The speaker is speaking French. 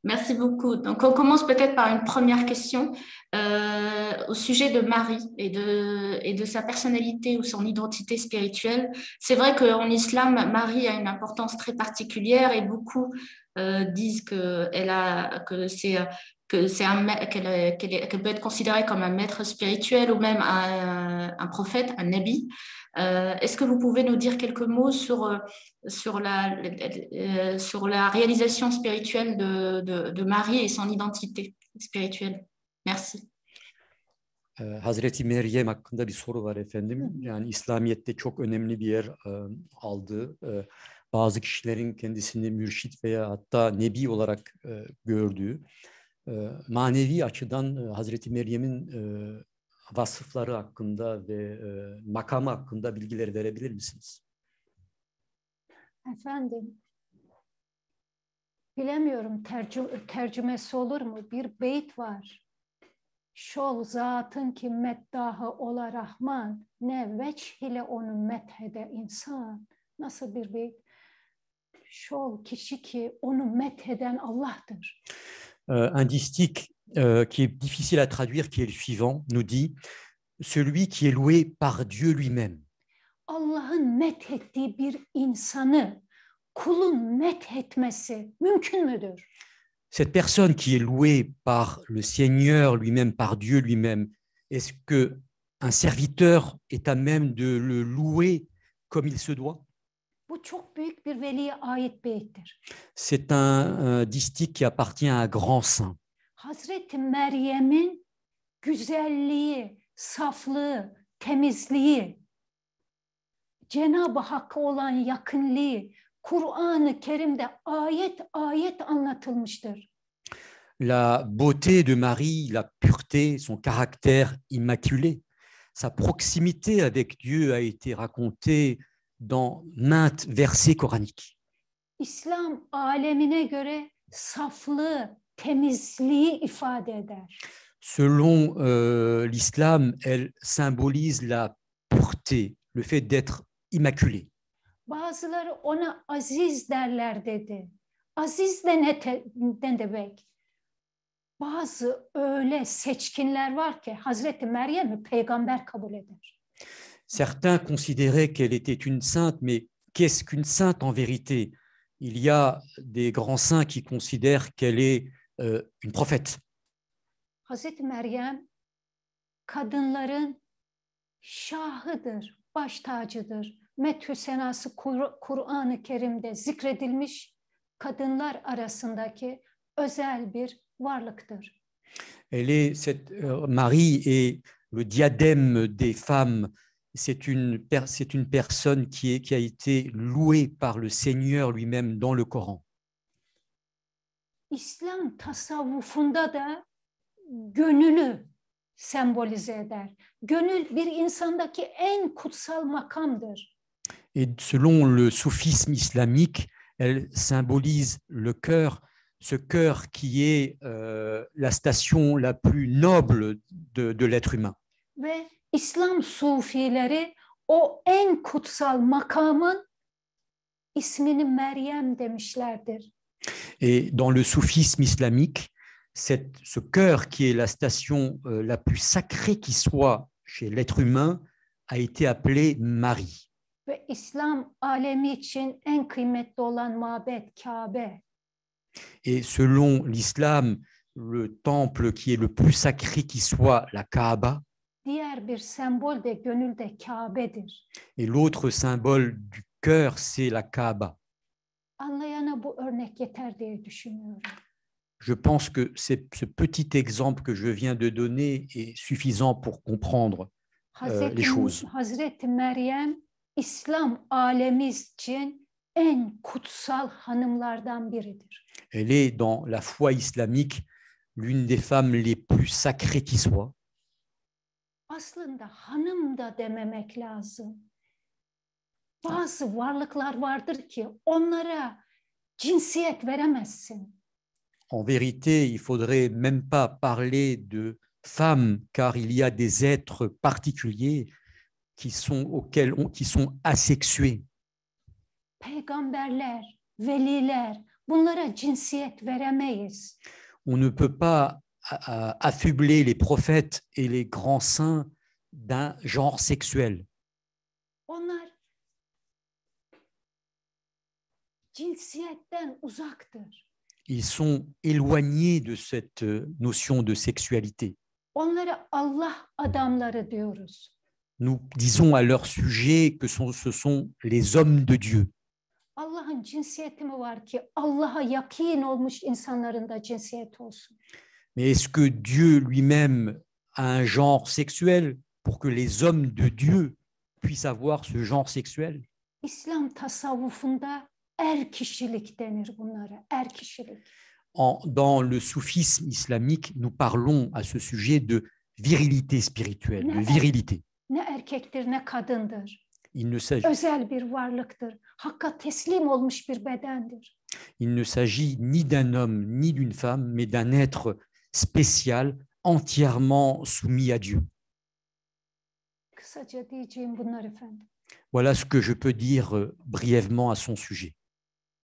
Merci beaucoup. Donc, on commence peut-être par une première question au sujet de Marie et de sa personnalité ou son identité spirituelle. C'est vrai qu'en islam, Marie a une importance très particulière et beaucoup disent qu'elle peut être considérée comme un maître spirituel ou même un prophète, un nabi. Est-ce que vous pouvez nous dire quelques mots sur la réalisation spirituelle de Marie et son identité spirituelle? Merci. Hazreti Meryem hakkında bir soru var efendim. Yani İslamiyet'te çok önemli bir yer aldı. Bazı kişilerin kendisini mürşit veya hatta nebi olarak gördüğü. Manevi açıdan Hazreti Meryem'in vasıfları hakkında ve makamı hakkında bilgiler verebilir misiniz? Efendim, bilemiyorum tercümesi olur mu? Bir beyt var. Şol zatın ki meddahı ola Rahman, ne veç ile onu methede insan. Nasıl bir beyt? Şol kişi ki onu metheden Allah'tır. Un distique qui est difficile à traduire, qui est le suivant, nous dit celui qui est loué par Dieu lui-même. Allah'ın methettiği bir insanı kulun methetmesi mümkün müdür? Cette personne qui est louée par le Seigneur lui-même, par Dieu lui-même, est-ce qu'un serviteur est à même de le louer comme il se doit? Bu çok büyük bir veliye ait beyttir. C'est un distique qui appartient à un grand saint. Hazreti Meryem'in güzelliği, saflığı, temizliği, Cenab-ı Hakk'a olan yakınlığı, Kur'an-ı Kerim'de ayet ayet anlatılmıştır. La beauté de Marie, la pureté, son caractère immaculé, sa proximité avec Dieu a été racontée dans maintes versets coraniques. İslam alemine göre saflığı, temizliği ifade eder. Selon l'islam, elle symbolise la pureté, le fait d'être immaculé. Bazıları ona aziz derler dedi. Aziz de ne demek? Bazı öyle seçkinler var ki Hazreti Meryem'i peygamber kabul eder. Certains considéraient qu'elle était une sainte, mais qu'est-ce qu'une sainte en vérité? Il y a des grands saints qui considèrent qu'elle est une prophète. Hazreti Meryem kadınların şahıdır, baş tacıdır. Methü senası Kur'an-ı Kerim'de zikredilmiş kadınlar arasındaki özel bir varlıktır. Marie est le diadème des femmes. C'est une personne qui a été louée par le Seigneur lui-même dans le Coran. İslam tasavvufunda da gönülü sembolize eder. Gönül bir insandaki en kutsal makamdır. Et selon le soufisme islamique, elle symbolise le cœur, ce cœur qui est la station la plus noble de l'être humain. Ve İslam sufileri o en kutsal makamın ismini Meryem demişlerdir. Et dans le soufisme islamique, ce cœur qui est la station la plus sacrée qui soit chez l'être humain a été appelé Marie. Ve İslam alemi için en kıymetli olan mabet Kabe. Et selon l'islam, le temple qui est le plus sacré qui soit la Kaaba. Diğer bir sembol de gönülde Kabe'dir. Et l'autre symbole du cœur, c'est la Kaaba. Anlayana bu örnek yeter diye düşünüyorum. Je pense que ce petit exemple que je viens de donner est suffisant pour comprendre les choses. Hazreti Meryem, İslam alemi için en kutsal hanımlardan biridir. Elle est dans la foi islamique l'une des femmes les plus sacrées qui soit. Aslında hanım da dememek lazım. Bazı varlıklar vardır ki onlara cinsiyet veremezsin. En vérité, il faudrait même pas parler de femmes, car il y a des êtres particuliers qui sont asexués. Peygamberler, veliler, Bunlara cinsiyet veremeyiz. On ne peut pas affubler les prophètes et les grands saints d'un genre sexuel. Onlar cinsiyetten uzaktır. Ils sont éloignés de cette notion de sexualité. Onlara Allah adamları diyoruz. Nous disons à leur sujet que ce sont les hommes de Dieu. Allah'ın cinsiyeti mi var ki Allah'a yakin olmuş insanların da cinsiyeti olsun? Mais est-ce que Dieu lui-même a un genre sexuel pour que les hommes de Dieu puissent avoir ce genre sexuel? İslam tasavvufunda kişilik denir bunlara, kişilik. Dans le soufisme islamique, nous parlons à ce sujet de virilité spirituelle, de virilité. Ne erkektir ne kadındır. Il ne s'agit, Özel bir varlıktır. Hakka teslim olmuş bir bedendir. il ne s'agit ni d'un homme ni d'une femme, mais d'un être spécial, entièrement soumis à Dieu. Kısaca diyeceğim bunlar efendim. Voilà ce que je peux dire brièvement à son sujet.